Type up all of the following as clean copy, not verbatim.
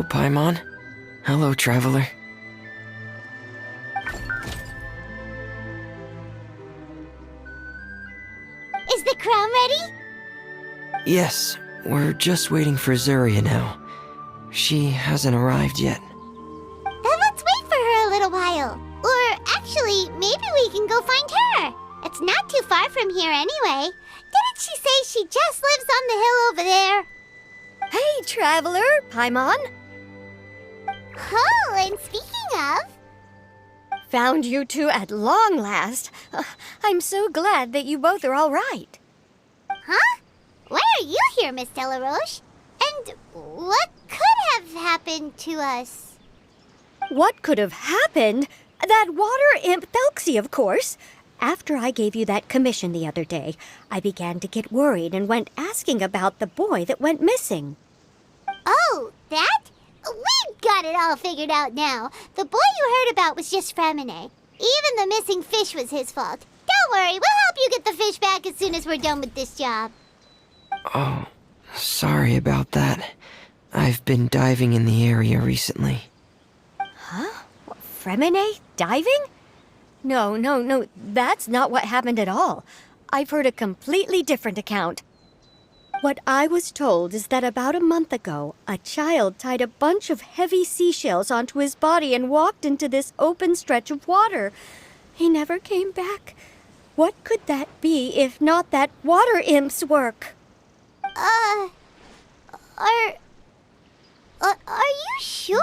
Hello, Paimon. Hello, traveler. Is the crown ready? Yes, we're just waiting for Zuria now. She hasn't arrived yet. Then let's wait for her a little while. Or actually, maybe we can go find her. It's not too far from here anyway. Didn't she say she just lives on the hill over there? Hey, traveler, Paimon. Oh, and speaking of... Found you two at long last. I'm so glad that you both are all right. Huh? Why are you here, Miss Delaroche? And what could have happened to us? What could have happened? That water imp Thelxie, of course. After I gave you that commission the other day, I began to get worried and went asking about the boy that went missing. Oh, that? We've got it all figured out now. The boy you heard about was just Fremine. Even the missing fish was his fault. Don't worry, we'll help you get the fish back as soon as we're done with this job. Oh, sorry about that. I've been diving in the area recently. Huh? Fremine? Diving? No, that's not what happened at all. I've heard a completely different account. What I was told is that about a month ago, a child tied a bunch of heavy seashells onto his body and walked into this open stretch of water. He never came back. What could that be if not that water imp's work? Are you sure?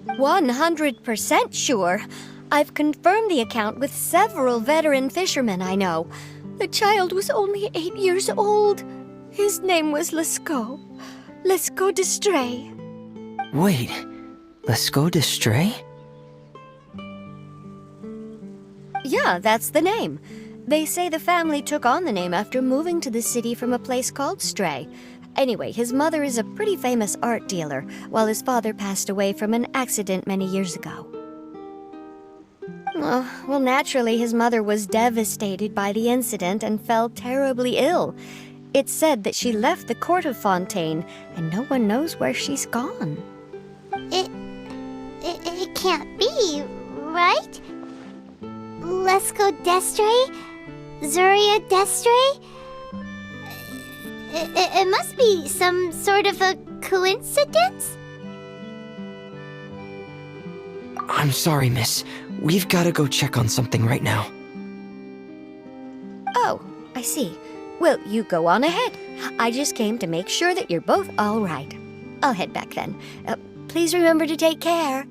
100% sure. I've confirmed the account with several veteran fishermen I know. The child was only 8 years old. His name was Lescaut. Lescaut d'Estray. Wait, Lescaut d'Estray? Yeah, that's the name. They say the family took on the name after moving to the city from a place called Stray. Anyway, his mother is a pretty famous art dealer, while his father passed away from an accident many years ago. Well, naturally, his mother was devastated by the incident and fell terribly ill. It's said that she left the court of Fontaine, and no one knows where she's gone. It can't be, right? Lescaut d'Estray? Zuria d'Estray? It must be some sort of a coincidence? I'm sorry, miss. We've got to go check on something right now. Oh, I see. Well, you go on ahead. I just came to make sure that you're both all right. I'll head back then. Please remember to take care.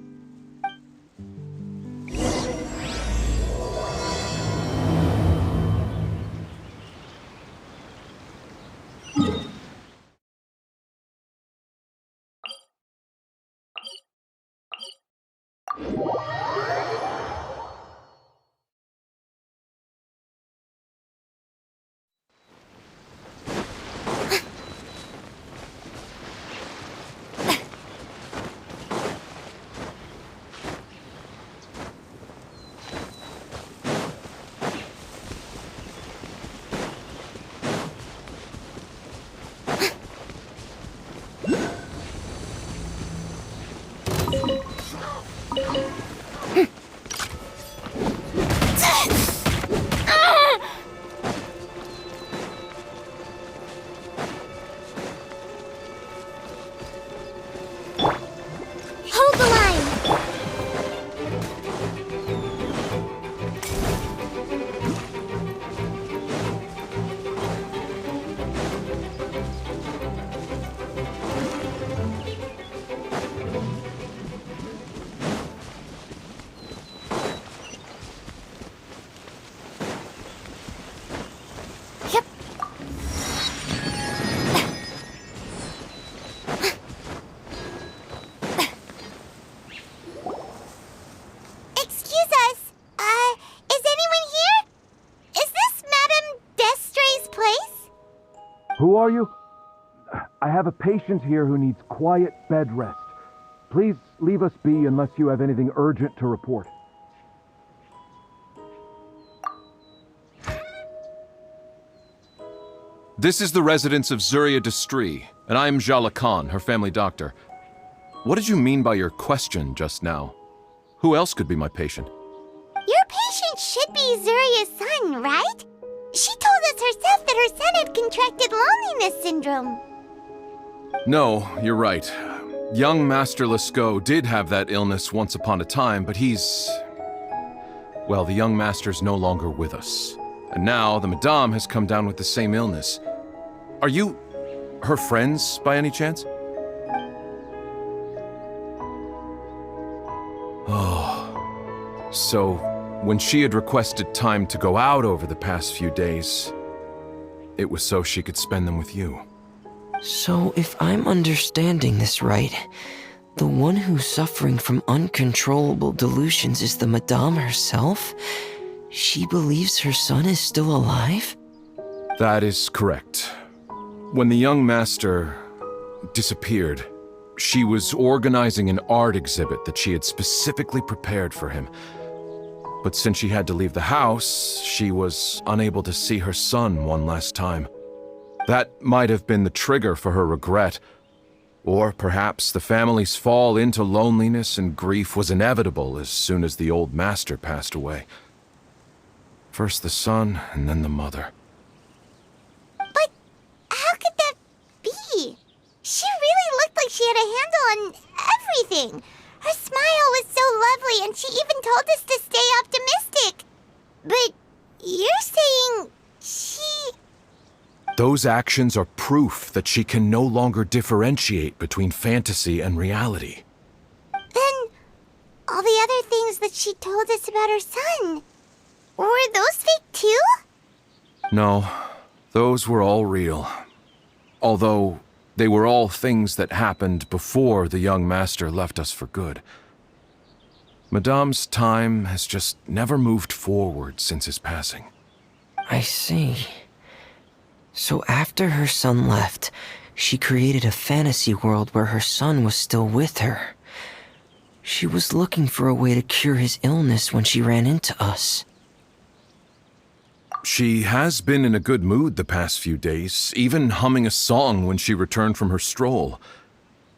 Who are you? I have a patient here who needs quiet bed rest. Please leave us be unless you have anything urgent to report. This is the residence of Zuria d'Estray, and I am Silahkan, her family doctor. what did you mean by your question just now? Who else could be my patient? Your patient should be Zuria's son, right? She told us herself that her son had contracted loneliness syndrome. No, you're right. Young Master Lescaut did have that illness once upon a time, but well, the young master's no longer with us. And now the Madame has come down with the same illness. Are you her friends by any chance? Oh, so when she had requested time to go out over the past few days, it was so she could spend them with you. So if I'm understanding this right, the one who's suffering from uncontrollable delusions is the Madame herself? She believes her son is still alive? That is correct. When the young master disappeared, she was organizing an art exhibit that she had specifically prepared for him. But since she had to leave the house, she was unable to see her son one last time. That might have been the trigger for her regret. Or perhaps the family's fall into loneliness and grief was inevitable as soon as the old master passed away. First the son, and then the mother. But how could that be? She really looked like she had a handle on everything. Her smile was so lovely, and she even told us to stay optimistic. But you're saying she... Those actions are proof that she can no longer differentiate between fantasy and reality. Then, all the other things that she told us about her son, were those fake too? No, those were all real. Although, they were all things that happened before the young master left us for good. Madame's time has just never moved forward since his passing. I see. So after her son left, she created a fantasy world where her son was still with her. She was looking for a way to cure his illness when she ran into us. She has been in a good mood the past few days, even humming a song when she returned from her stroll.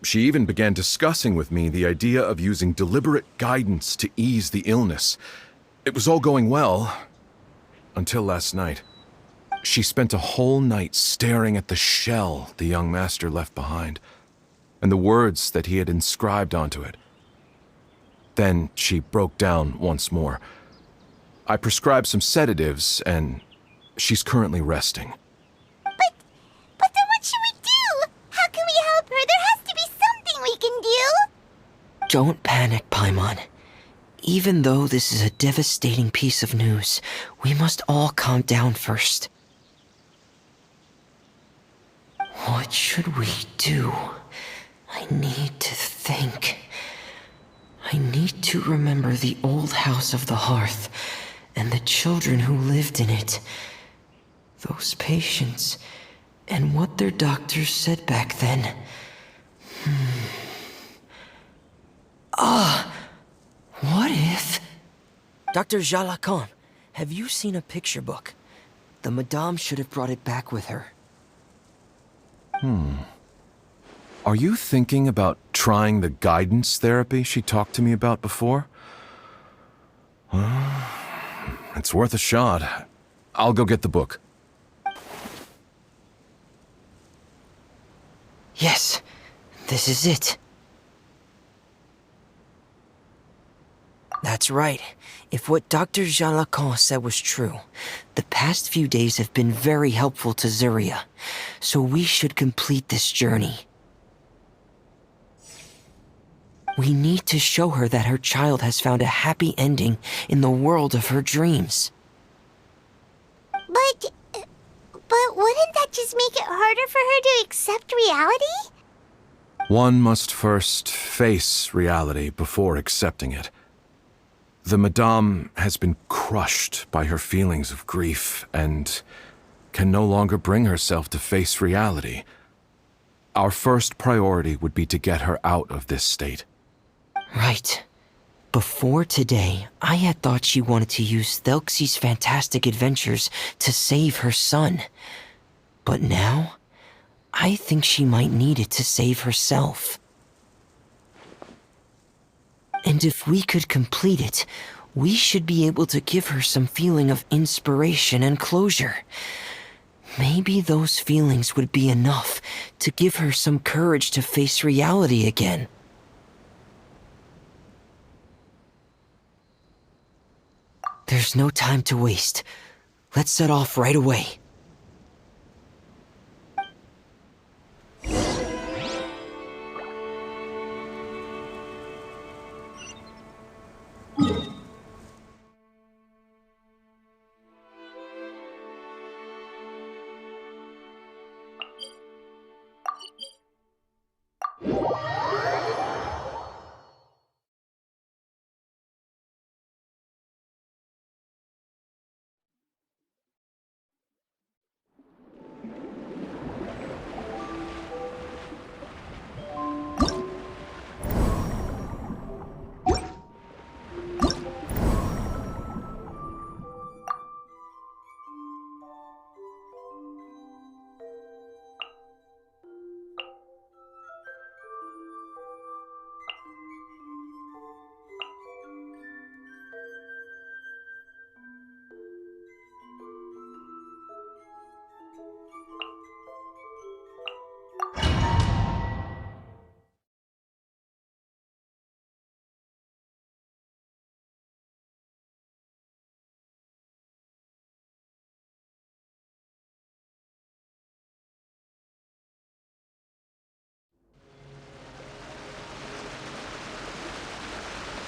She even began discussing with me the idea of using deliberate guidance to ease the illness. It was all going well, until last night. She spent a whole night staring at the shell the young master left behind, and the words that he had inscribed onto it. Then she broke down once more. I prescribed some sedatives, and she's currently resting. But then what should we do? How can we help her? There has to be something we can do. Don't panic, Paimon. Even though this is a devastating piece of news, we must all calm down first. What should we do? I need to think. I need to remember the old house of the hearth and the children who lived in it. Those patients and what their doctors said back then. What if... Dr. Silahkan, have you seen a picture book? The Madame should have brought it back with her. Are you thinking about trying the guidance therapy she talked to me about before? It's worth a shot. I'll go get the book. Yes, this is it. That's right. If what Dr. Silahkan said was true, the past few days have been very helpful to Zuria, so we should complete this journey. We need to show her that her child has found a happy ending in the world of her dreams. But wouldn't that just make it harder for her to accept reality? One must first face reality before accepting it. The Madame has been crushed by her feelings of grief and can no longer bring herself to face reality. Our first priority would be to get her out of this state. Right. Before today, I had thought she wanted to use Thelxie's fantastic adventures to save her son. But now, I think she might need it to save herself. And if we could complete it, we should be able to give her some feeling of inspiration and closure. Maybe those feelings would be enough to give her some courage to face reality again. There's no time to waste. Let's set off right away.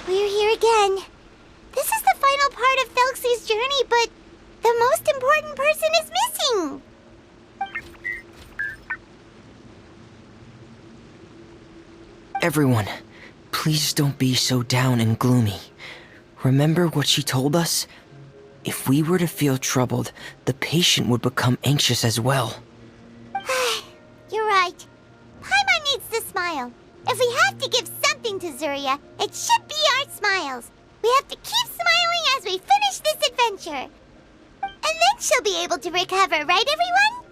We're here again. This is the final part of Thelxie's journey, but the most important person is missing. Everyone, please don't be so down and gloomy. Remember what she told us? If we were to feel troubled, the patient would become anxious as well. You're right. Paimon needs to smile. If we have to give something to Zuria, it should be our smiles. We have to keep smiling as we finish this adventure. And then she'll be able to recover, right, everyone?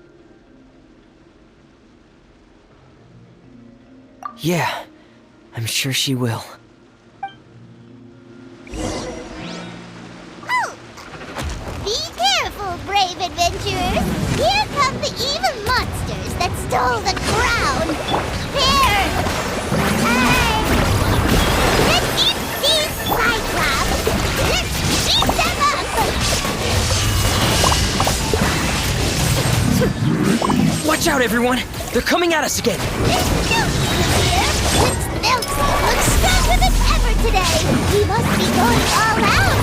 Yeah, I'm sure she will. Oh! Be careful, brave adventurers. Here come the evil monsters that stole the crown. Here! Let's eat these cyclops! Let's beat them up! Watch out, everyone! They're coming at us again! This Thelxie here! This Thelxie looks stronger than ever today! He must be going all out!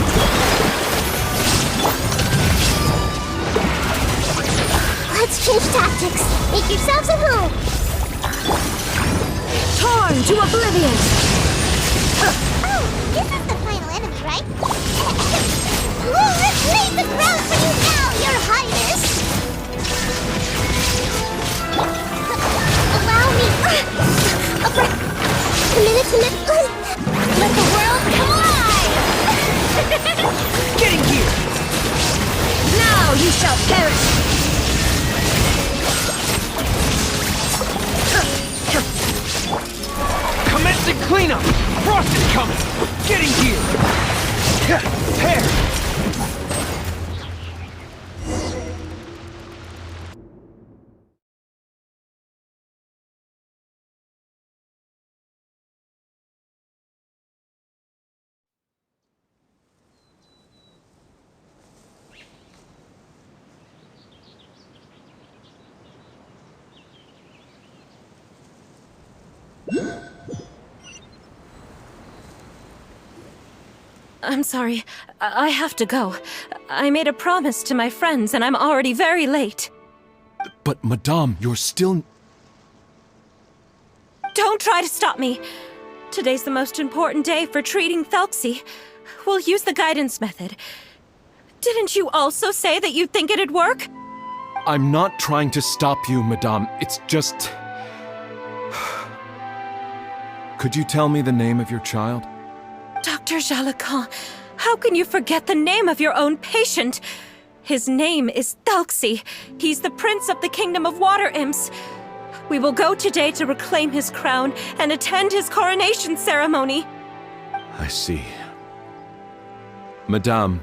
Let's change tactics. Make yourselves at home. Torn to oblivion! Oh, this is the final enemy, right? Lord, lay the ground for you now, your highness! Allow me... a minute. Let the world come alive! Getting here! Now you shall perish! Commencing cleanup! Frost is coming! Getting here! Hair! I'm sorry. I have to go. I made a promise to my friends, and I'm already very late. But, Madame, you're still... Don't try to stop me. Today's the most important day for treating Thelxie. We'll use the guidance method. Didn't you also say that you think it'd work? I'm not trying to stop you, Madame. It's just... Could you tell me the name of your child? Dr. Jalacan, how can you forget the name of your own patient? His name is Thelxie. He's the prince of the kingdom of water imps. We will go today to reclaim his crown and attend his coronation ceremony. I see. Madame,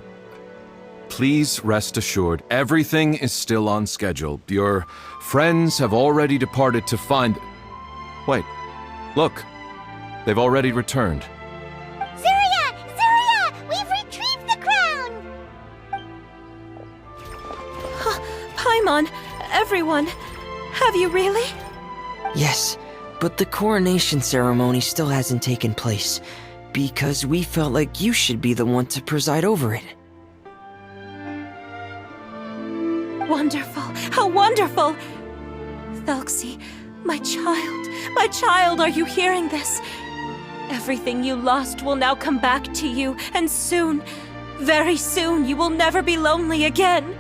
please rest assured, everything is still on schedule. Your friends have already departed to find... Wait, look. They've already returned. Zuria! Zuria! We've retrieved the crown! Paimon, everyone, have you really? Yes, but the coronation ceremony still hasn't taken place, because we felt like you should be the one to preside over it. Wonderful! How wonderful! Thelxie, my child, are you hearing this? Everything you lost will now come back to you, and soon, very soon, you will never be lonely again.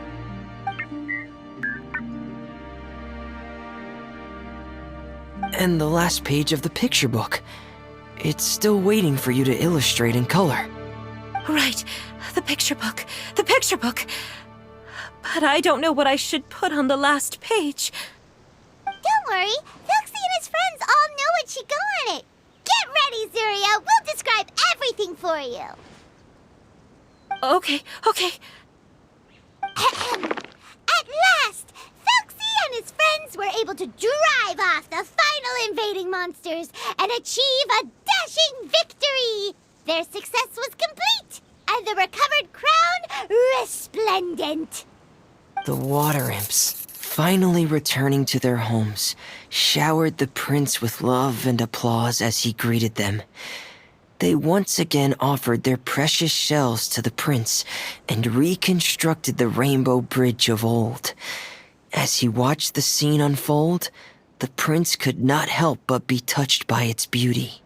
And the last page of the picture book. It's still waiting for you to illustrate in color. Right, the picture book. But I don't know what I should put on the last page. Don't worry, Thelxie and his friends all know what should go on it. Get ready, Zuria. We'll describe everything for you. Okay. At last, Thelxie and his friends were able to drive off the final invading monsters and achieve a dashing victory. Their success was complete, and the recovered crown resplendent. The water imps, finally returning to their homes, showered the prince with love and applause as he greeted them. They once again offered their precious shells to the prince and reconstructed the rainbow bridge of old. As he watched the scene unfold, the prince could not help but be touched by its beauty.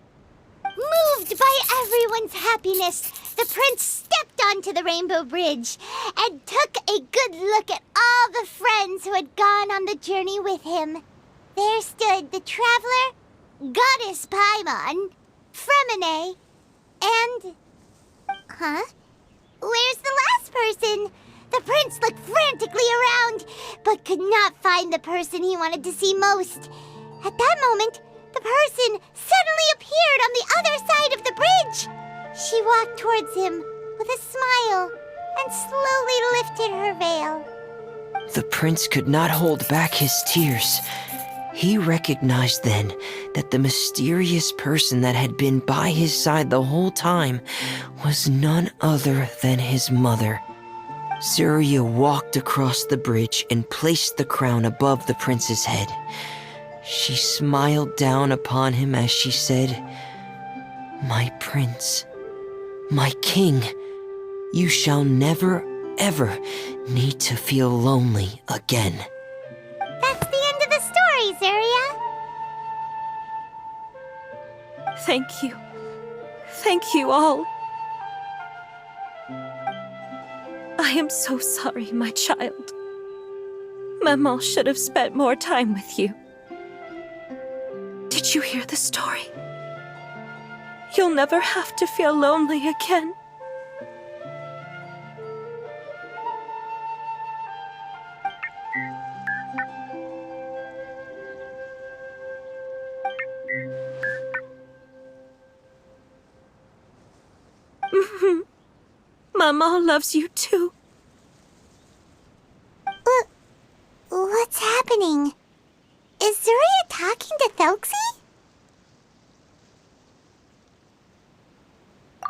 Moved by everyone's happiness, the prince stepped onto the rainbow bridge and took a good look at all the friends who had gone on the journey with him. There stood the traveler, Goddess Paimon, Fremine, and... Where's the last person? The prince looked frantically around, but could not find the person he wanted to see most. At that moment, the person suddenly appeared on the other side of the bridge. She walked towards him with a smile and slowly lifted her veil. The prince could not hold back his tears. He recognized then that the mysterious person that had been by his side the whole time was none other than his mother. Zuria walked across the bridge and placed the crown above the prince's head. She smiled down upon him as she said, "My prince, my king, you shall never, ever need to feel lonely again." That's the end of the story, Zuria. Thank you. Thank you all. I am so sorry, my child. Maman should have spent more time with you. Did you hear the story? You'll never have to feel lonely again. Mama loves you too. What's happening? Is Zuria talking to Thelxie?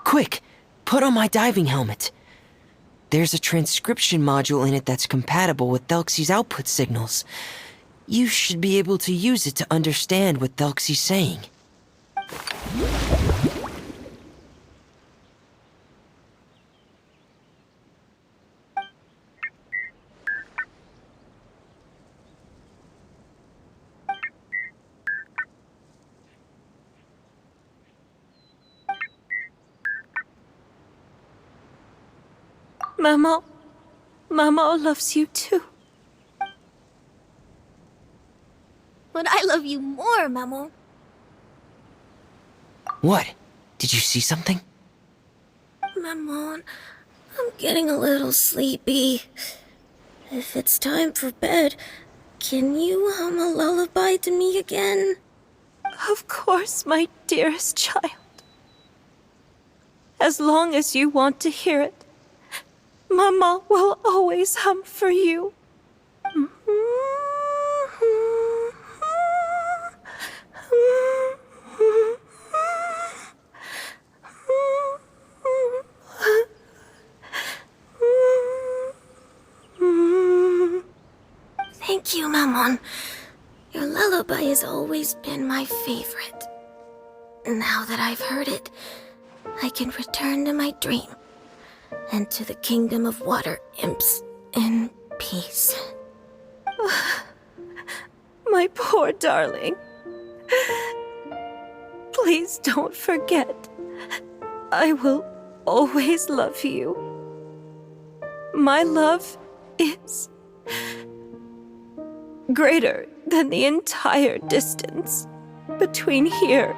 Quick, put on my diving helmet. There's a transcription module in it that's compatible with Thelxie's output signals. You should be able to use it to understand what Thelxie's saying. Mama loves you too. But I love you more, Maman. What? Did you see something? Maman, I'm getting a little sleepy. If it's time for bed, can you hum a lullaby to me again? Of course, my dearest child. as long as you want to hear it. Mama will always hum for you. Thank you, Maman. Your lullaby has always been my favorite. Now that I've heard it, I can return to my dream and to the kingdom of water imps in peace. My poor darling. Please don't forget. I will always love you. My love is greater than the entire distance between here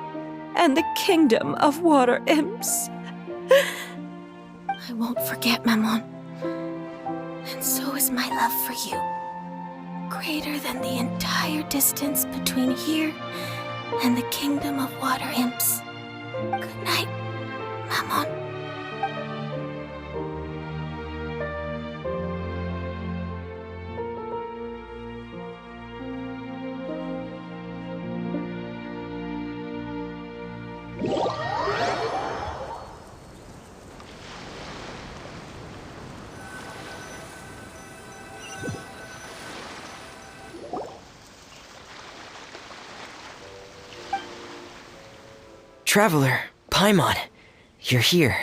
and the kingdom of water imps. I won't forget, Maman. And so is my love for you. Greater than the entire distance between here and the kingdom of water imps. Good night, Maman. Traveler, Paimon, you're here.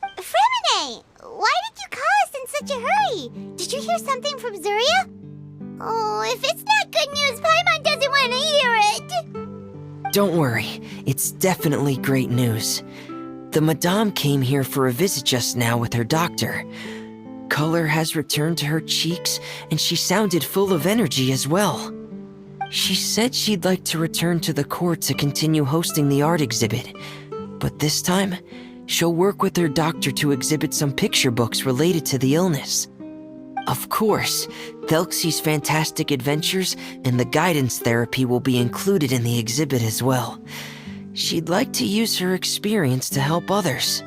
Fremine! Why did you call us in such a hurry? Did you hear something from Zuria? Oh, if it's not good news, Paimon doesn't want to hear it! Don't worry, it's definitely great news. The Madame came here for a visit just now with her doctor. Color has returned to her cheeks, and she sounded full of energy as well. She said she'd like to return to the court to continue hosting the art exhibit. But this time, she'll work with her doctor to exhibit some picture books related to the illness. Of course, Thelxie's fantastic adventures and the guidance therapy will be included in the exhibit as well. She'd like to use her experience to help others.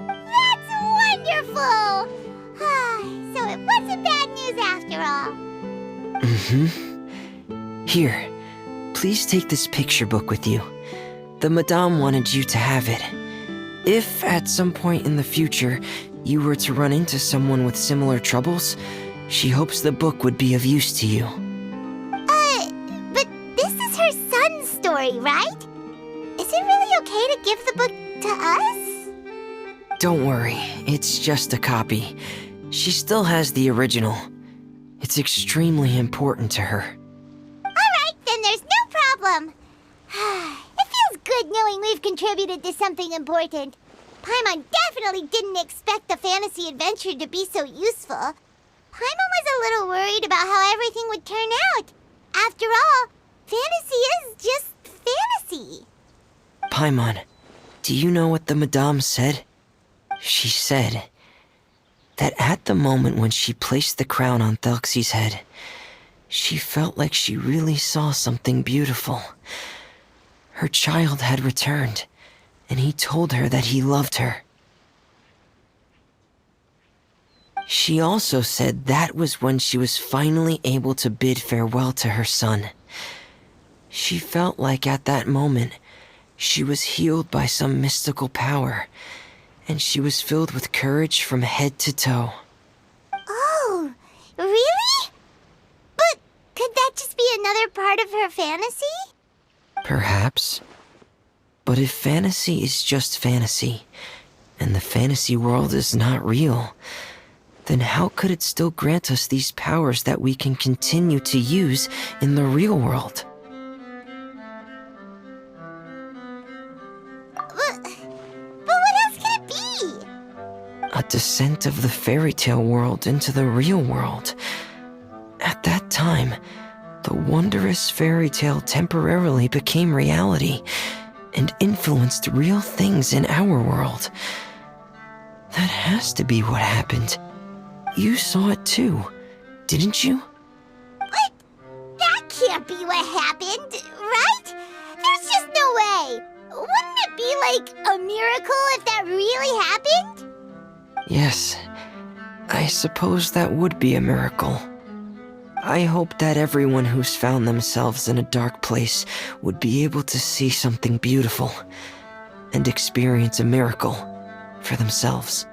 That's wonderful! So it wasn't bad news after all. Mm-hmm. Here, please take this picture book with you. The Madame wanted you to have it. If at some point in the future you were to run into someone with similar troubles, she hopes the book would be of use to you. But this is her son's story, right? Is it really okay to give the book to us? Don't worry, it's just a copy. She still has the original. It's extremely important to her. Then there's no problem. It feels good knowing we've contributed to something important. Paimon definitely didn't expect the fantasy adventure to be so useful. Paimon was a little worried about how everything would turn out. After all, fantasy is just fantasy. Paimon, do you know what the Madame said? She said that at the moment when she placed the crown on Thelxie's head, she felt like she really saw something beautiful. Her child had returned, and he told her that he loved her. She also said that was when she was finally able to bid farewell to her son. She felt like at that moment, she was healed by some mystical power, and she was filled with courage from head to toe. Oh, really? But could that just be another part of her fantasy? Perhaps. But if fantasy is just fantasy, and the fantasy world is not real, then how could it still grant us these powers that we can continue to use in the real world? But what else can it be? A descent of the fairy tale world into the real world. At that time, the wondrous fairy tale temporarily became reality and influenced real things in our world. That has to be what happened. You saw it too, didn't you? But that can't be what happened, right? There's just no way. Wouldn't it be like a miracle if that really happened? Yes, I suppose that would be a miracle. I hope that everyone who's found themselves in a dark place would be able to see something beautiful and experience a miracle for themselves.